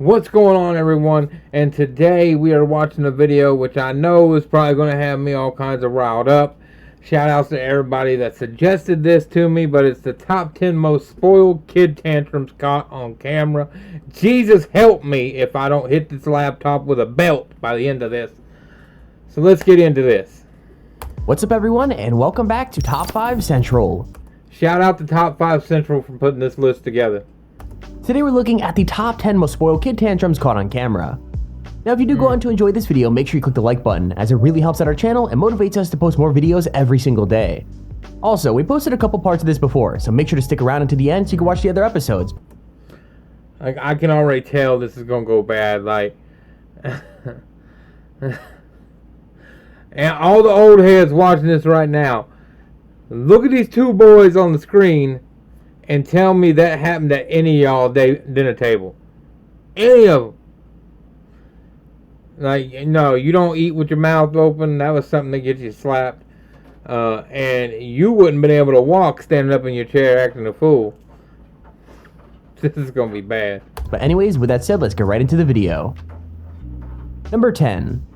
What's going on, everyone? And today we are watching a video which I know is probably going to have me all kinds of riled up. Shout outs to everybody that suggested this to me, but it's the top 10 most spoiled kid tantrums caught on camera. Jesus help me if I don't hit this laptop with a belt by the end of this. So let's get into this. What's up, everyone, and welcome back to Top 5 Central. Shout out to Top 5 Central for putting this list together. Today we're looking at the top 10 most spoiled kid tantrums caught on camera. Now if you do go on to enjoy this video, make sure you click the like button, as it really helps out our channel and motivates us to post more videos every single day. Also, we posted a couple parts of this before, so make sure to stick around until the end so you can watch the other episodes. I can already tell this is gonna go bad, like and all the old heads watching this right now, look at these two boys on the screen and tell me that happened at any of y'all dinner table. Any of them. Like, no, you don't eat with your mouth open. That was something that gets you slapped. And you wouldn't been able to walk standing up in your chair acting a fool. This is going to be bad. But anyways, with that said, let's get right into the video. Number 10.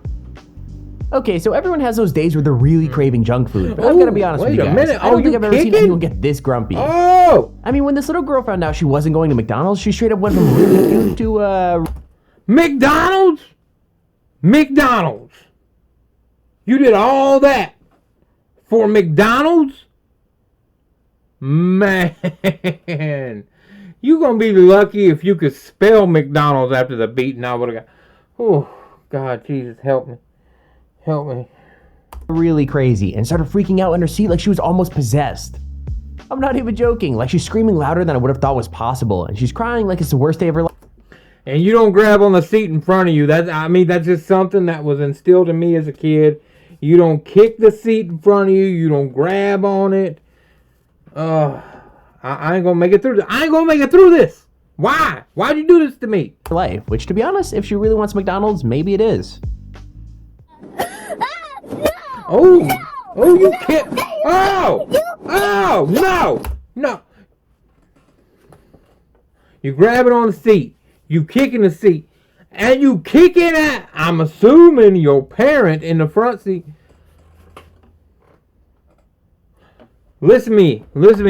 Okay, so everyone has those days where they're really craving junk food, but I'm gonna be honest with you guys. Minute. I don't think I've ever seen anyone get this grumpy. Oh! I mean, when this little girl found out she wasn't going to McDonald's, she straight up went from really cute to, McDonald's? McDonald's? You did all that for McDonald's? Man. You gonna be lucky if you could spell McDonald's after the beating I would've got. Oh, God, Jesus, help me. Help me. Really crazy and started freaking out in her seat like she was almost possessed. I'm not even joking, like she's screaming louder than I would have thought was possible, and she's crying like it's the worst day of her life. And you don't grab on the seat in front of you. That's just something that was instilled in me as a kid. You don't kick the seat in front of you. You don't grab on it. I ain't gonna make it through this. I ain't gonna make it through this. Why? Why'd you do this to me? Life, which to be honest, if she really wants McDonald's, maybe it is. Oh, no, oh, you can't. Oh, oh, no, no. You grab it on the seat. You kick in the seat. And you kick it at, I'm assuming, your parent in the front seat. Listen to me,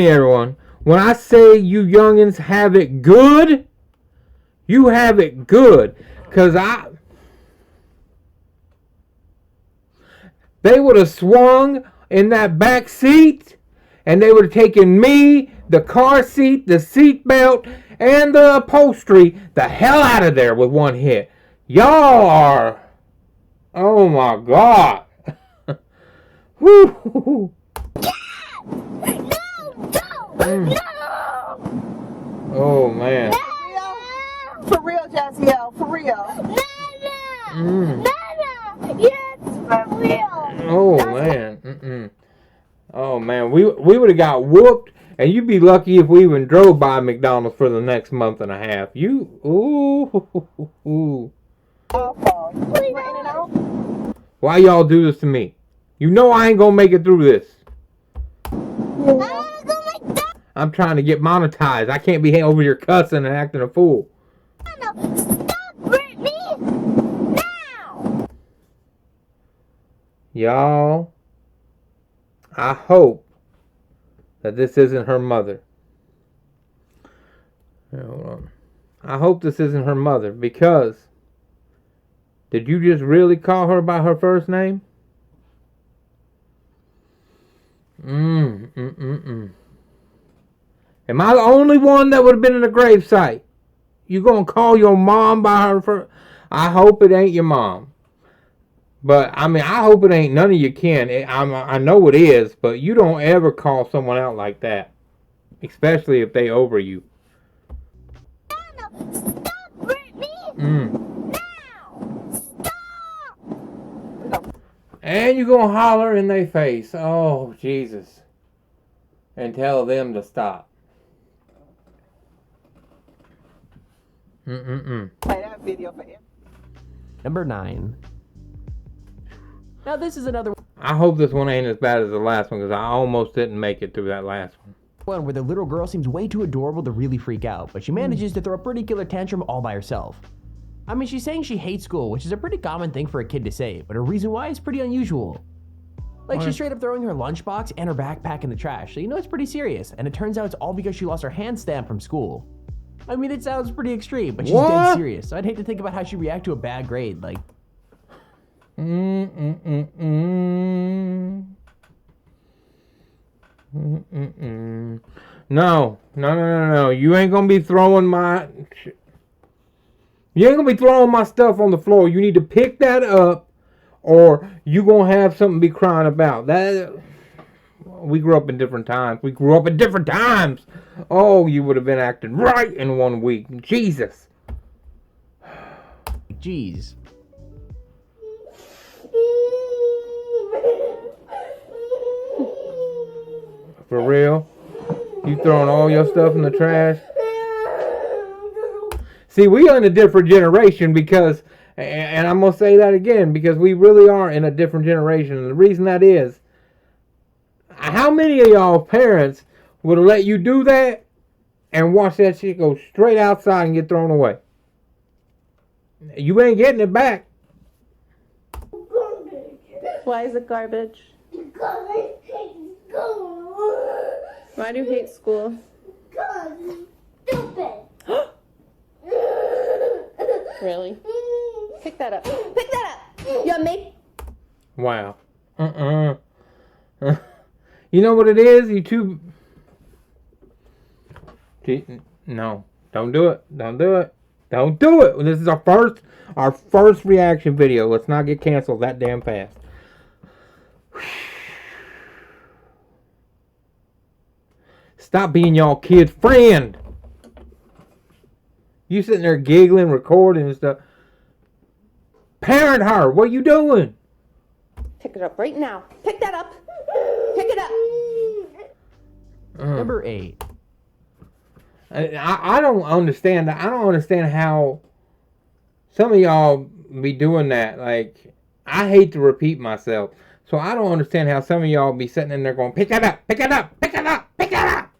everyone. When I say you youngins have it good, you have it good. Because they would have swung in that back seat, and they would have taken me, the car seat, the seat belt, and the upholstery the hell out of there with one hit. Y'all are... Oh my God. Whew. No! Oh man. For real, Jazziel, for real. Nana! Yes, for real. Oh man. Oh man, we would have got whooped, and you'd be lucky if we even drove by McDonald's for the next month and a half. Why y'all do this to me? You know I ain't gonna make it through this. I'm trying to get monetized. I can't be over here cussing and acting a fool. Stop, Brittany! Now! Y'all, I hope that this isn't her mother. Hold on. I hope this isn't her mother, because did you just really call her by her first name? Am I the only one that would have been in the gravesite? You gonna call your mom by her first? I hope it ain't your mom. But, I mean, I hope it ain't none of your kin. I know it is, but you don't ever call someone out like that. Especially if they over you. Stop, Brittany! Now! Stop! And you gonna holler in their face. Oh, Jesus. And tell them to stop. Play that video for him. Number 9. Now this is another I hope this one ain't as bad as the last one, because I almost didn't make it through that last one. one where the little girl seems way too adorable to really freak out, but she manages to throw a pretty killer tantrum all by herself. I mean, she's saying she hates school, which is a pretty common thing for a kid to say, but her reason why is pretty unusual. Like, she's straight up throwing her lunchbox and her backpack in the trash, so you know it's pretty serious, and it turns out it's all because she lost her hand stamp from school. I mean, it sounds pretty extreme, but she's dead serious, so I'd hate to think about how she'd react to a bad grade, like... No. You ain't gonna be throwing my... You ain't gonna be throwing my stuff on the floor. You need to pick that up, or you gonna have something to be crying about. That... We grew up in different times. Oh, you would have been acting right in 1 week. Jesus. Jeez. For real? You throwing all your stuff in the trash? See, we are in a different generation because, and I'm going to say that again, because we really are in a different generation. And the reason that is, how many of y'all parents would have let you do that and watch that shit go straight outside and get thrown away? You ain't getting it back. Why is it garbage? Because I hate school. Why do you hate school? Because it's stupid. Really? Pick that up. Pick that up! Yummy! Wow. You know what it is? You two... No. Don't do it. Don't do it. Don't do it. This is our first reaction video. Let's not get canceled that damn fast. Stop being y'all kid friend. You sitting there giggling, recording and stuff. Parent her. What are you doing? Pick it up right now. Pick that up. Pick it up. Number 8. I don't understand. I don't understand how some of y'all be doing that. Like, I hate to repeat myself. So I don't understand how some of y'all be sitting in there going, pick that up, pick it up, pick it up, pick it up.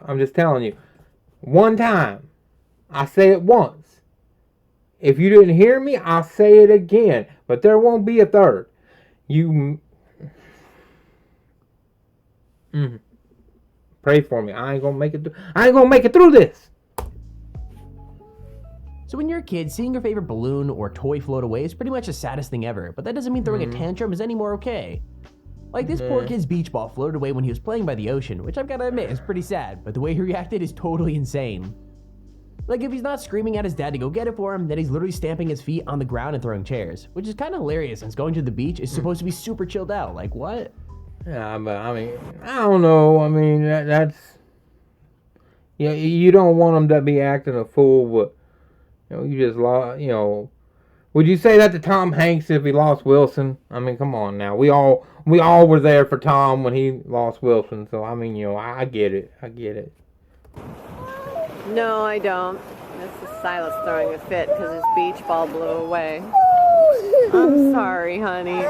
I'm just telling you. One time. I say it once. If you didn't hear me, I'll say it again. But there won't be a third. You... Pray for me. I ain't gonna make it through this. So when you're a kid, seeing your favorite balloon or toy float away is pretty much the saddest thing ever, but that doesn't mean throwing a tantrum is any more okay. Like, this poor kid's beach ball floated away when he was playing by the ocean, which I've gotta admit is pretty sad, but the way he reacted is totally insane. Like, if he's not screaming at his dad to go get it for him, then he's literally stamping his feet on the ground and throwing chairs, which is kind of hilarious since going to the beach is supposed to be super chilled out. Like, what? Yeah, but I mean, I don't know. I mean, that's... Yeah, you don't want him to be acting a fool, but, you just lost, Would you say that to Tom Hanks if he lost Wilson? I mean, come on now. We all were there for Tom when he lost Wilson, so, I mean, I get it. I get it. No, I don't. This is Silas throwing a fit because his beach ball blew away. I'm sorry, honey.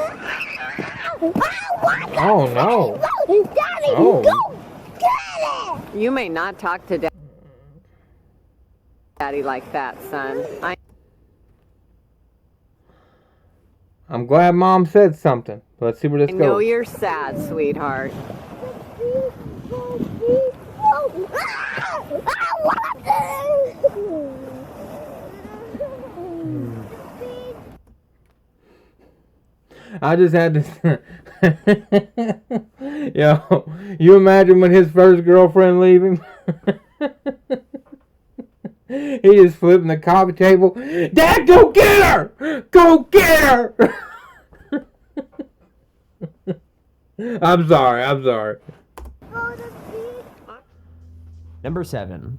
Oh, no. Daddy, Oh. go get it! You may not talk to Daddy like that, son. I'm glad Mom said something. Let's see where this I know goes. you're sad, sweetheart. I just had to... Yo, you imagine when his first girlfriend leave him? He is flipping the coffee table. Dad, go get her! Go get her! I'm sorry. Number 7.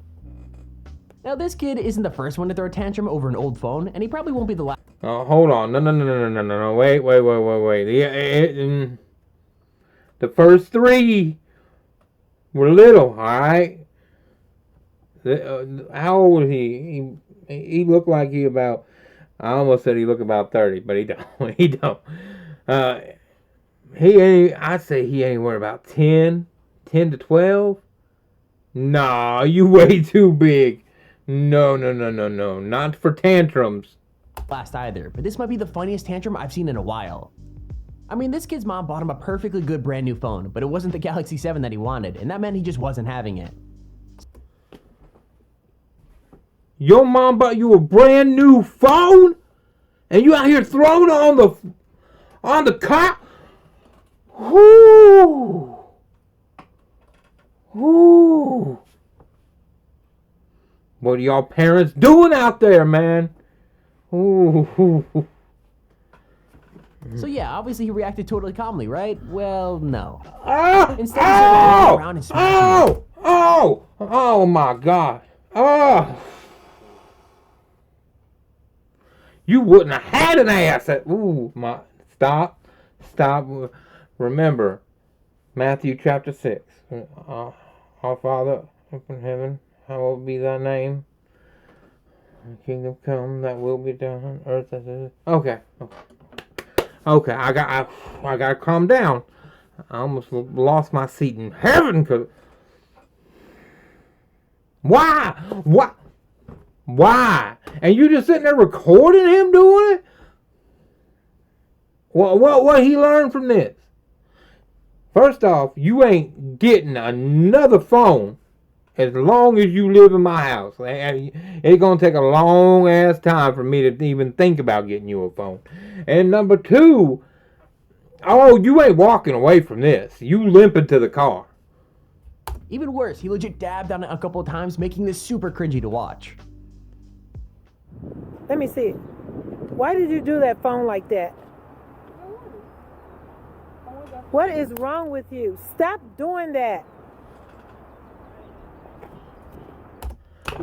Now, this kid isn't the first one to throw a tantrum over an old phone, and he probably won't be the last. Oh, hold on. No. Wait. The first 3 were little, alright? How old was he? He looked like he about... I almost said he looked about 30, but he don't. He don't. I'd say he anywhere about 10 to 12. Nah, you way too big. No, no, no, no, no. Not for tantrums. last either, but this might be the funniest tantrum I've seen in a while. I mean, this kid's mom bought him a perfectly good brand new phone, but it wasn't the Galaxy 7 that he wanted, and that meant he just wasn't having it. Your mom bought you a brand new phone? And you out here throwing it on the cop? Whoo! Whoo! What are y'all parents doing out there, man? Ooh. So yeah, obviously he reacted totally calmly, right? Well, no. Oh! Instead, he's running around and smashing it. Oh my God! Oh! You wouldn't have had an ass. Ooh, my! Stop! Remember, Matthew chapter 6. Our Father up in heaven, hallowed be thy name. Kingdom come, that will be done on earth as it is. Okay. I gotta calm down. I almost lost my seat in heaven. Why? And you just sitting there recording him doing it? What he learned from this? First off, you ain't getting another phone as long as you live in my house. It's going to take a long ass time for me to even think about getting you a phone. And number two, you ain't walking away from this. You limping to the car. Even worse, he legit dabbed on it a couple of times, making this super cringy to watch. Let me see. Why did you do that phone like that? What is wrong with you? Stop doing that.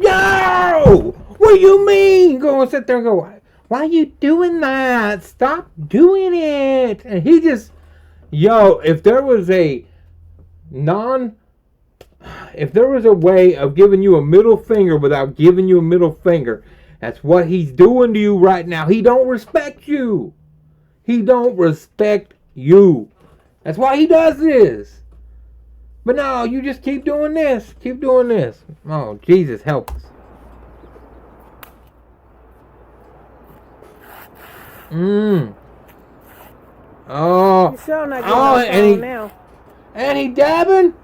Yo! What do you mean? Go and sit there and go, why are you doing that? Stop doing it. And he just, if there was a way of giving you a middle finger without giving you a middle finger, that's what he's doing to you right now. He don't respect you. He don't respect you. That's why he does this. But no, you just keep doing this. Keep doing this. Oh, Jesus, help us. Oh. You sure not getting phone now. And he dabbing?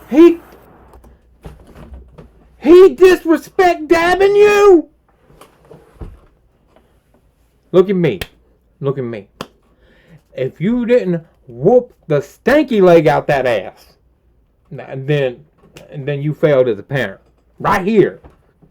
He disrespect dabbing you? Look at me. If you didn't whoop the stanky leg out that ass, then you failed as a parent. Right here.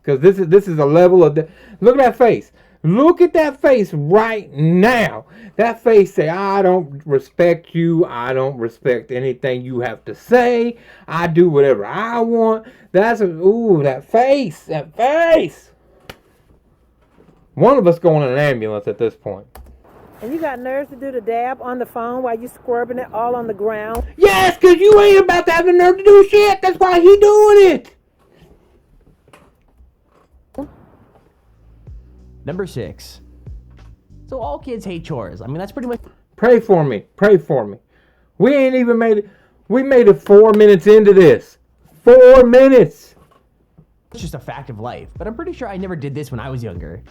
Because this is a level of... Look at that face. Look at that face right now. That face say, I don't respect you. I don't respect anything you have to say. I do whatever I want. That face. That face. One of us going in an ambulance at this point. And you got nerves to do the dab on the phone while you squirting it all on the ground? Yes, because you ain't about to have the nerve to do shit. That's why he doing it. Number 6. So all kids hate chores. I mean, that's pretty much... Pray for me. We ain't even made it. We made it 4 minutes into this. 4 minutes. It's just a fact of life, but I'm pretty sure I never did this when I was younger.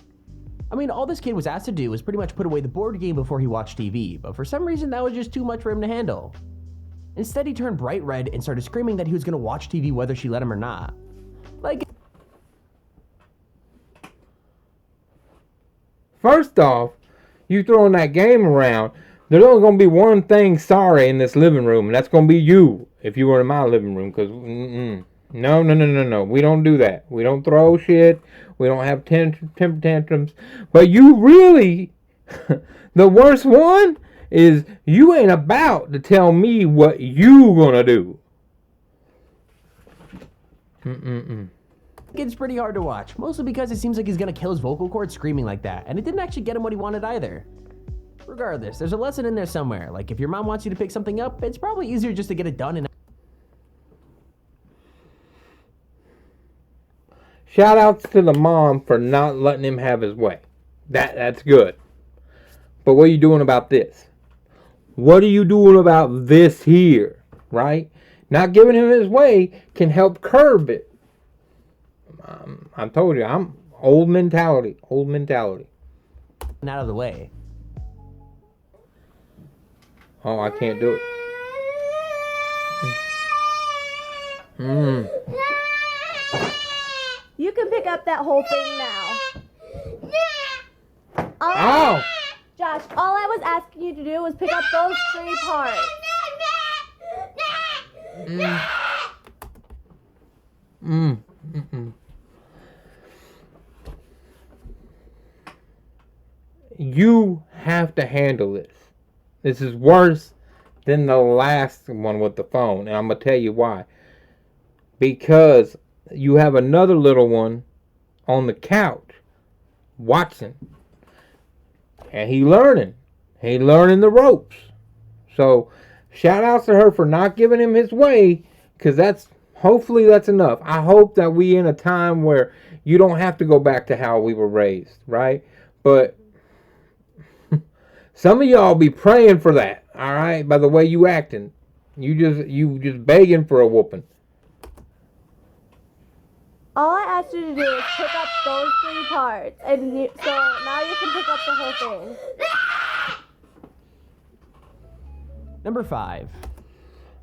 I mean, all this kid was asked to do was pretty much put away the board game before he watched TV, but for some reason that was just too much for him to handle. Instead, he turned bright red and started screaming that he was going to watch TV whether she let him or not. Like... First off, you throwing that game around, there's only going to be one thing sorry in this living room, and that's going to be you if you were in my living room, because no. We don't do that. We don't throw shit. We don't have temper tantrums. But you really, the worst one is you ain't about to tell me what you gonna do. It's pretty hard to watch, mostly because it seems like he's gonna kill his vocal cords screaming like that, and it didn't actually get him what he wanted either. Regardless, there's a lesson in there somewhere, like if your mom wants you to pick something up, it's probably easier just to get it done and... Shout outs to the mom for not letting him have his way. That's good. But what are you doing about this? What are you doing about this here? Right? Not giving him his way can help curb it. I told you, I'm old mentality. Old mentality. out of the way. Oh, I can't do it. Mm. You can pick up that whole thing now. Oh! Josh, all I was asking you to do was pick up those 3 parts. You have to handle this. This is worse than the last one with the phone, and I'm gonna tell you why. Because you have another little one on the couch watching, and he learning the ropes. So shout outs to her for not giving him his way, because hopefully that's enough. I hope that we in a time where you don't have to go back to how we were raised, right? But some of y'all be praying for that, all right? By the way you acting, you just begging for a whooping. All I asked you to do is pick up those 3 parts, and so now you can pick up the whole thing. Number 5.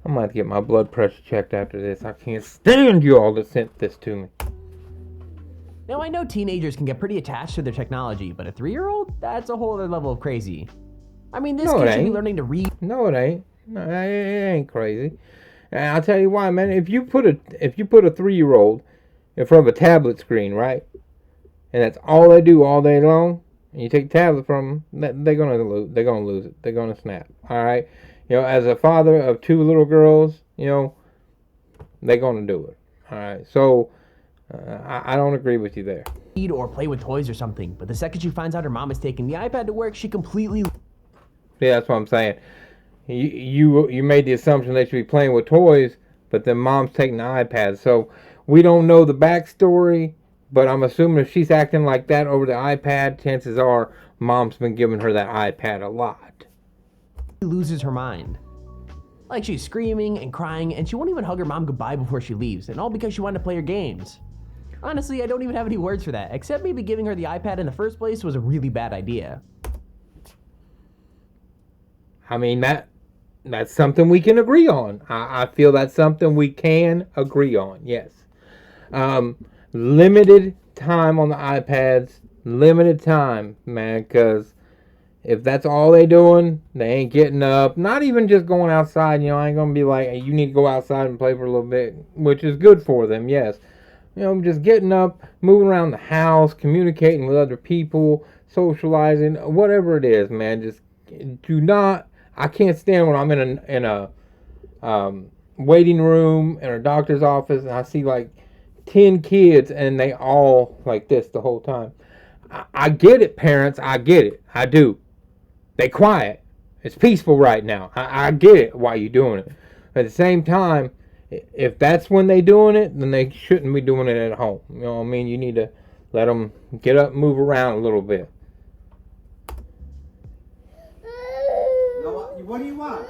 I'm gonna have to get my blood pressure checked after this. I can't stand you all that sent this to me. Now I know teenagers can get pretty attached to their technology, but a 3-year-old? That's a whole other level of crazy. I mean, this No, kid it should be ain't. learning to read. No, it ain't. No, it ain't crazy. And I'll tell you why, man. If you put a 3-year-old in front of a tablet screen, right, and that's all they do all day long, and you take the tablet from them, they're gonna lose. They're gonna lose it. They're gonna snap. All right. As a father of 2 little girls, they're gonna do it. All right. So I don't agree with you there. Or play with toys or something, but the second she finds out her mom is taking the iPad to work, she completely. Yeah, that's what I'm saying. You made the assumption they should be playing with toys, but then mom's taking the iPad. So we don't know the backstory, but I'm assuming if she's acting like that over the iPad, chances are mom's been giving her that iPad a lot. loses her mind. Like she's screaming and crying, and she won't even hug her mom goodbye before she leaves, and all because she wanted to play her games. Honestly, I don't even have any words for that, except maybe giving her the iPad in the first place was a really bad idea. I mean, that's something we can agree on. I feel that's something we can agree on, yes. Limited time on the iPads, limited time, man, because if that's all they doing, they ain't getting up. Not even just going outside, I ain't going to be like, hey, you need to go outside and play for a little bit, which is good for them, yes. Just getting up, moving around the house, communicating with other people, socializing, whatever it is, man. Just do not. I can't stand when I'm in a waiting room in a doctor's office and I see like 10 kids and they all like this the whole time. I get it, parents. I get it. I do. They quiet. It's peaceful right now. I get it why you're doing it. At the same time, if that's when they doing it, then they shouldn't be doing it at home. You know what I mean? You need to let them get up, move around a little bit. What do you want?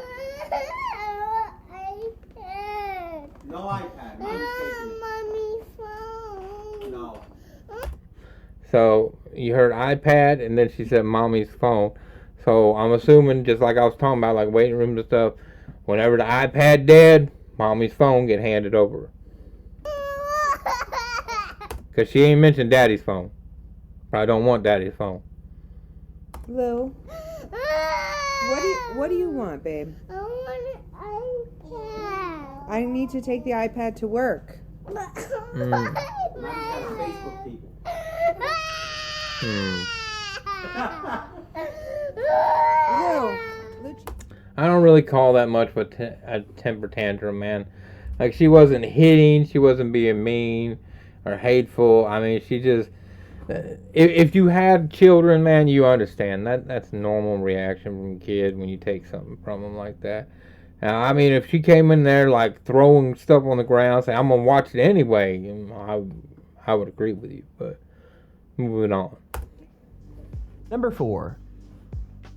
iPad. No iPad. Mommy's taking it. Mommy's phone. No. So you heard iPad, and then she said mommy's phone. So I'm assuming, just like I was talking about, like waiting rooms and stuff, whenever the iPad dead, mommy's phone get handed over. Because she ain't mentioned daddy's phone. Probably don't want daddy's phone. Lou, what do you want, babe? I want an iPad. I need to take the iPad to work. Mommy's got Facebook people. Lou, I don't really call that much of a temper tantrum, man. Like, she wasn't hitting, she wasn't being mean or hateful. I mean, she just... If you had children, man, you understand. That's a normal reaction from a kid when you take something from them like that. Now, I mean, if she came in there, like, throwing stuff on the ground, saying, I'm going to watch it anyway, I would agree with you. But moving on. Number 4.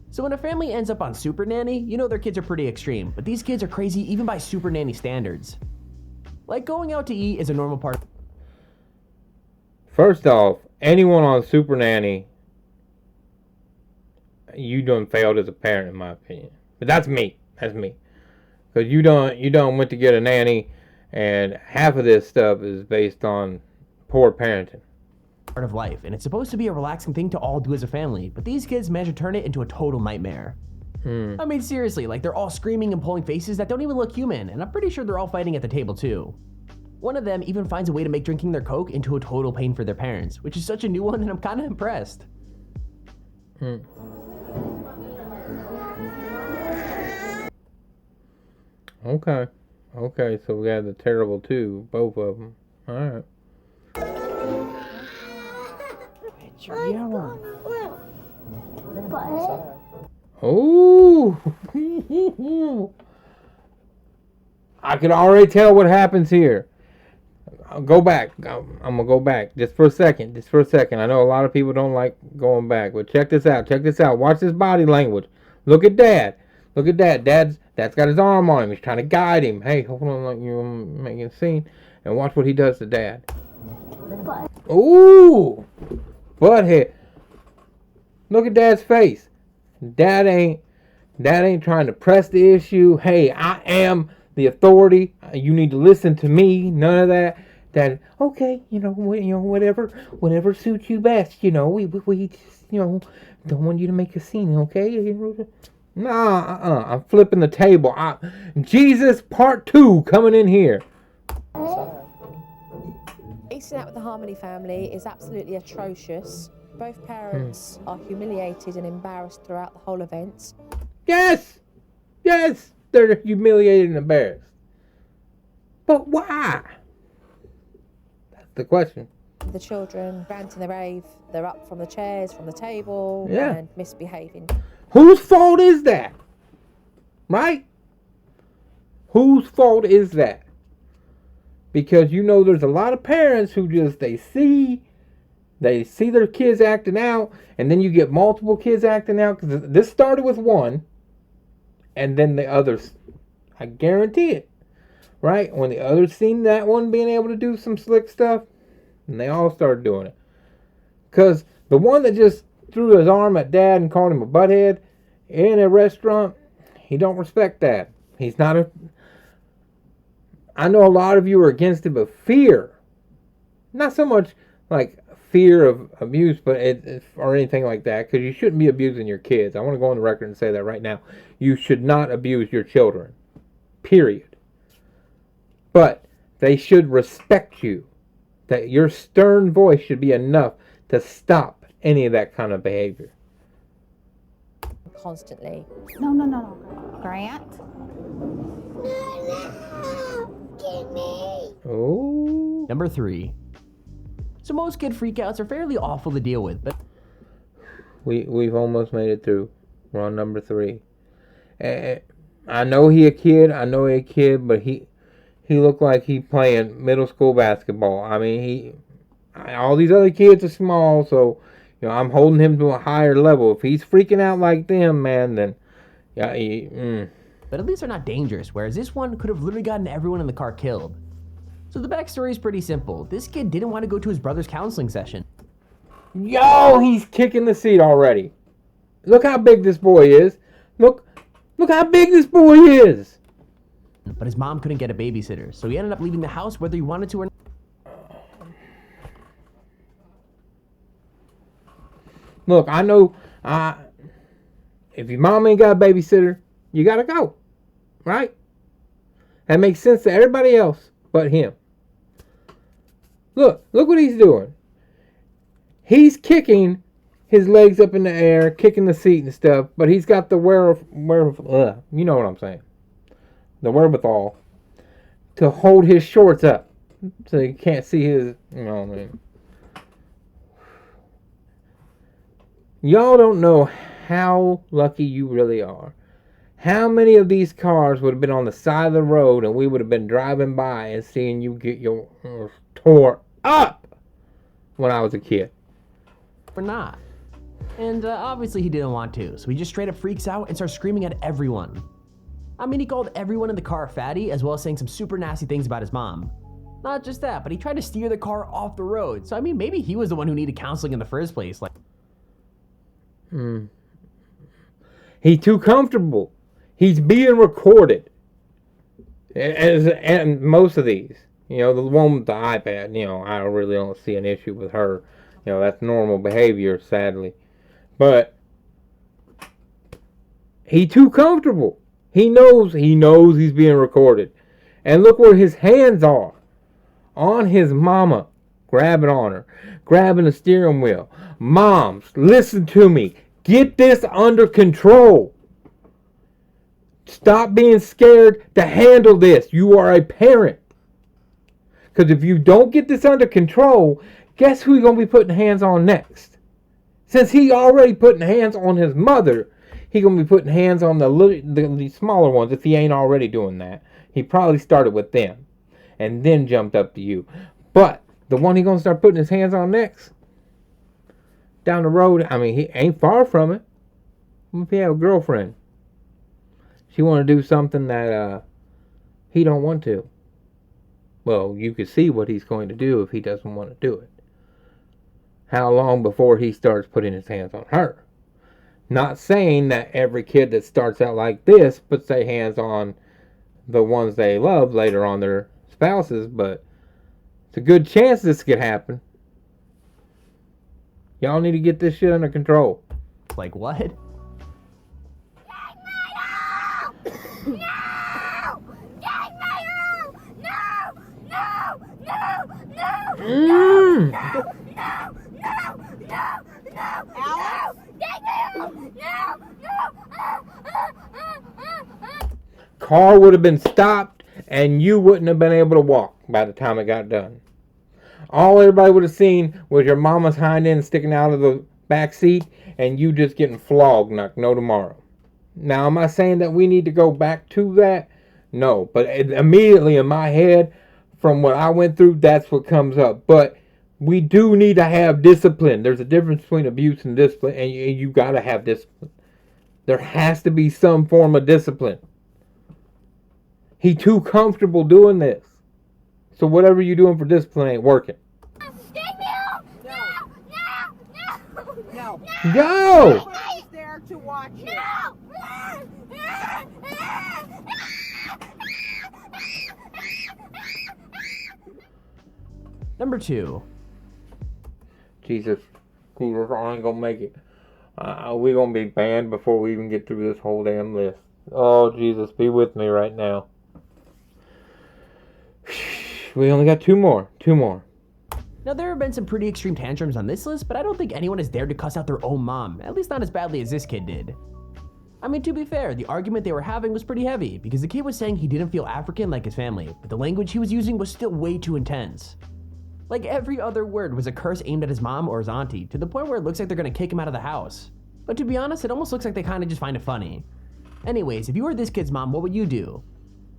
So when a family ends up on Super Nanny, their kids are pretty extreme, but these kids are crazy even by Super Nanny standards. Like, going out to eat is a normal part. First off, anyone on Super Nanny, you done failed as a parent, in my opinion. But that's me. That's me. Because you don't went to get a nanny, and half of this stuff is based on poor parenting. Part of life, and it's supposed to be a relaxing thing to all do as a family, but these kids manage to turn it into a total nightmare. I mean, seriously, like they're all screaming and pulling faces that don't even look human, and I'm pretty sure they're all fighting at the table too. One of them even finds a way to make drinking their Coke into a total pain for their parents, which is such a new one, and I'm kind of impressed. Okay. Okay, so we got the terrible two, both of them. Alright. Oh! I can already tell what happens here. I'll go back. I'm gonna go back just for a second. Just for a second. I know a lot of people don't like going back, but check this out. Check this out. Watch this body language. Look at Dad. Look at Dad. Dad's got his arm on him. He's trying to guide him. Hey, hold on, like you're making a scene, and watch what he does to Dad. Ooh, butthead. Look at Dad's face. Dad ain't trying to press the issue. Hey, I am the authority. You need to listen to me. None of that. That okay, whatever suits you best. We just don't want you to make a scene. Okay. Nah, I'm flipping the table. Jesus Part 2 coming in here. Eating out with the Harmony family is absolutely atrocious. Both parents are humiliated and embarrassed throughout the whole event. Yes, they're humiliated and embarrassed. But why? That's the question. The children ranting their rave. They're up from the chairs, from the table, Yeah. and misbehaving. Whose fault is that? Right? Whose fault is that? Because there's a lot of parents who just they see their kids acting out, and then you get multiple kids acting out, because this started with one, and then the others, I guarantee it, right? When the others seen that one being able to do some slick stuff, and they all started doing it. Because the one that just threw his arm at Dad and called him a butthead in a restaurant, he don't respect that. He's not a... I know a lot of you are against it, but fear. Not so much like fear of abuse, but or anything like that, because you shouldn't be abusing your kids. I want to go on the record and say that right now. You should not abuse your children. Period. But they should respect you. That your stern voice should be enough to stop any of that kind of behavior. Constantly. No. Grant? Give me. Oh. Number 3. So most kid freakouts are fairly awful to deal with, but We've almost made it through. We're on number 3. I know he a kid, but he looked like he playing middle school basketball. I mean, all these other kids are small, so I'm holding him to a higher level. If he's freaking out like them, man, then yeah. But at least they're not dangerous, whereas this one could have literally gotten everyone in the car killed. So the backstory is pretty simple. This kid didn't want to go to his brother's counseling session. Yo, he's kicking the seat already. Look how big this boy is. Look how big this boy is. But his mom couldn't get a babysitter, so he ended up leaving the house whether he wanted to or not. Look, I know if your mom ain't got a babysitter, you gotta go. Right? That makes sense to everybody else but him. Look what he's doing. He's kicking his legs up in the air, kicking the seat and stuff, but he's got the you know what I'm saying. The wherewithal to hold his shorts up so you can't see his, man. Y'all don't know how lucky you really are. How many of these cars would have been on the side of the road and we would have been driving by and seeing you get your tore up when I was a kid? Or not. And obviously he didn't want to, so he just straight up freaks out and starts screaming at everyone. I mean, he called everyone in the car a fatty, as well as saying some super nasty things about his mom. Not just that, but he tried to steer the car off the road. So I mean, maybe he was the one who needed counseling in the first place. Like, He's too comfortable. He's being recorded. And most of these, you know, the one with the iPad, you know, I really don't see an issue with her. You know, that's normal behavior, sadly. But he's too comfortable. He knows he's being recorded. And look where his hands are. On his mama. Grabbing on her. Grabbing the steering wheel. Moms, listen to me. Get this under control. Stop being scared to handle this. You are a parent. Because if you don't get this under control, guess who you're going to be putting hands on next? Since he already putting hands on his mother, he going to be putting hands on the smaller ones if he ain't already doing that. He probably started with them and then jumped up to you. But the one he going to start putting his hands on next, down the road, I mean, he ain't far from it. What if he have a girlfriend? She want to do something that he don't want to. Well, you can see what he's going to do if he doesn't want to do it. How long before he starts putting his hands on her? Not saying that every kid that starts out like this puts their hands on the ones they love later on their spouses, but it's a good chance this could happen. Y'all need to get this shit under control. like what? Car would have been stopped and you wouldn't have been able to walk by the time it got done. All everybody would have seen was your mama's hind end sticking out of the back seat and you just getting flogged like no tomorrow. Now, am I saying that we need to go back to that? No, but immediately in my head, from what I went through, that's what comes up. But we do need to have discipline. There's a difference between abuse and discipline, and you got to have discipline. There has to be some form of discipline. He too comfortable doing this. So whatever you're doing for discipline ain't working. No. Go! Nobody's there to watch it. Number 2. Jesus, I ain't gonna make it. We're gonna be banned before we even get through this whole damn list. Oh, Jesus, be with me right now. We only got 2 more. 2 more. Now, there have been some pretty extreme tantrums on this list, but I don't think anyone has dared to cuss out their own mom, at least not as badly as this kid did. I mean, to be fair, the argument they were having was pretty heavy, because the kid was saying he didn't feel African like his family, but the language he was using was still way too intense. Like, every other word was a curse aimed at his mom or his auntie, to the point where it looks like they're gonna kick him out of the house. But to be honest, it almost looks like they kinda just find it funny. Anyways, if you were this kid's mom, what would you do?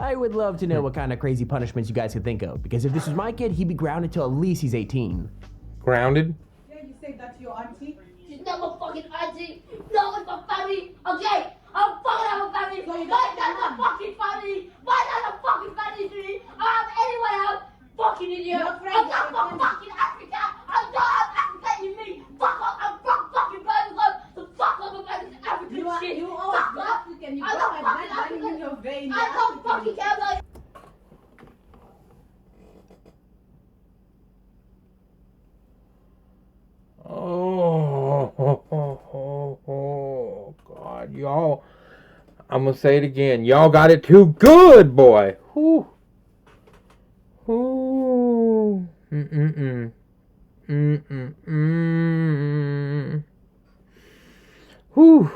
I would love to know what kind of crazy punishments you guys could think of, because if this was my kid, he'd be grounded till at least he's 18. Grounded? Yeah, you say that to your auntie? She's not my fucking auntie. No, it's my family. Okay, I'm fucking out my family. Why not my fucking family? Why not my fucking family to me? Anyway, I'm fucking idiot. I'm not from fucking Africa. I'm not African, you mean? Fuck off, I'm from fucking Birmingham. So fuck off about this African shit. You Fuck are off. African. You I got don't that fucking blood running in African. your veins. I don't fucking care about Oh, God, y'all. I'm gonna say it again. Y'all got it too good, boy. Whew. Whew. Mm-mm-mm. Mm-mm-mm. Whew.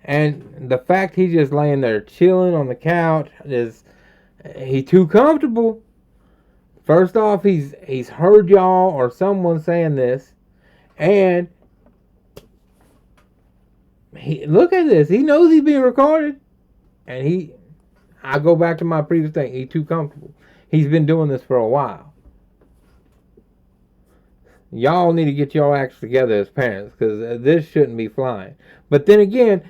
And the fact he's just laying there chilling on the couch is, he too comfortable. First off, he's heard y'all or someone saying this, and look at this. He knows he's being recorded, and I go back to my previous thing. He's too comfortable. He's been doing this for a while. Y'all need to get your acts together as parents, because this shouldn't be flying. But then again,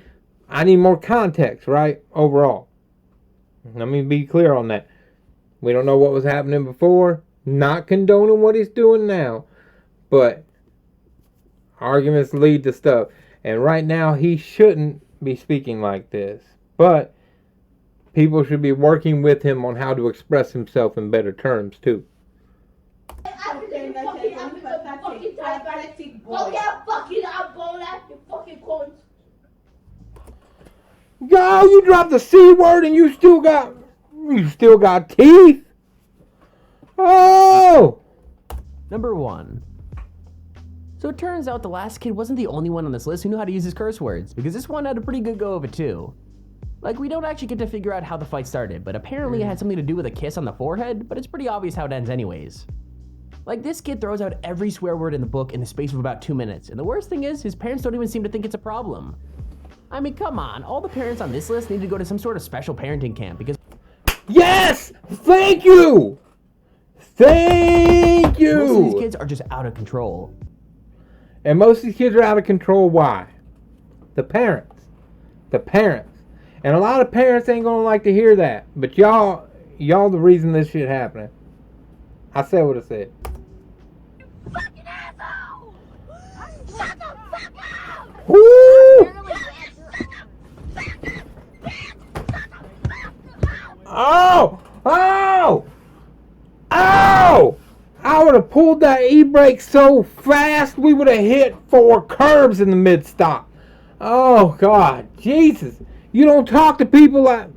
I need more context, right? Overall, let me be clear on that. We don't know what was happening before. Not condoning what he's doing now. But arguments lead to stuff. And right now, he shouldn't be speaking like this. But people should be working with him on how to express himself in better terms, too. Yo, you dropped the C word and you still got teeth? Oh! Number 1. So it turns out the last kid wasn't the only one on this list who knew how to use his curse words, because this one had a pretty good go of it too. Like, we don't actually get to figure out how the fight started, but apparently it had something to do with a kiss on the forehead, but it's pretty obvious how it ends anyways. Like, this kid throws out every swear word in the book in the space of about 2 minutes, and the worst thing is, his parents don't even seem to think it's a problem. I mean, come on, all the parents on this list need to go to some sort of special parenting camp, because... Yes! Thank you! Thank you! Most of these kids are just out of control. And most of these kids are out of control, why? The parents. The parents. And a lot of parents ain't gonna like to hear that. But y'all the reason this shit happening. I said what I said. You fucking asshole! Shut the fuck up! Woo! Oh! Oh! Oh! I would have pulled that e-brake so fast we would have hit 4 curbs in the mid-stop. Oh, God. Jesus. You don't talk to people like...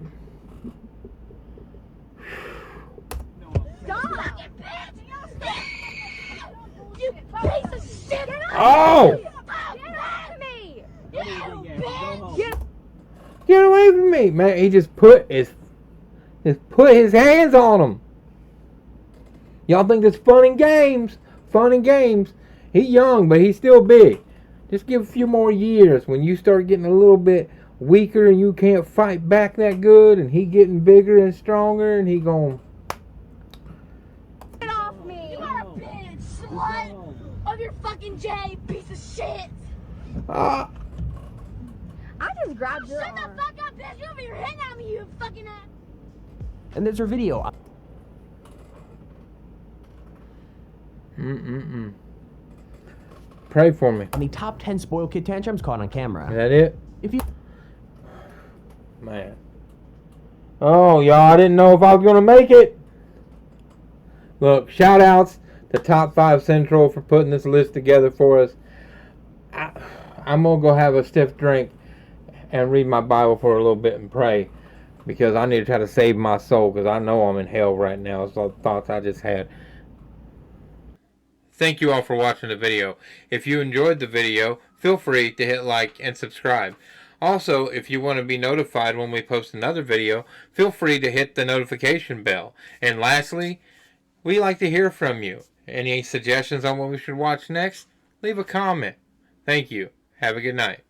Stop! You piece of shit! Oh! Get off me! You bitch! Get away from me. Man, he just put his hands on him. Y'all think it's fun and games. Fun and games. He's young, but he's still big. Just give a few more years. When you start getting a little bit weaker and you can't fight back that good, and he getting bigger and stronger, and he going... Get off me! You are a bitch! Slut! Of your fucking J, piece of shit! I just grabbed your arm. Shut the fuck up, bitch! You're over your head at me, you fucking ass! And there's her video. Pray for me. On the top 10 spoiled kid tantrums caught on camera. Is that it? If you... Man. Oh, y'all, I didn't know if I was going to make it. Look, shout outs to Top 5 Central for putting this list together for us. I'm going to go have a stiff drink and read my Bible for a little bit and pray. Because I need to try to save my soul, because I know I'm in hell right now. It's all thoughts I just had. Thank you all for watching the video. If you enjoyed the video, feel free to hit like and subscribe. Also, if you want to be notified when we post another video, feel free to hit the notification bell. And lastly, we like to hear from you. Any suggestions on what we should watch next? Leave a comment. Thank you. Have a good night.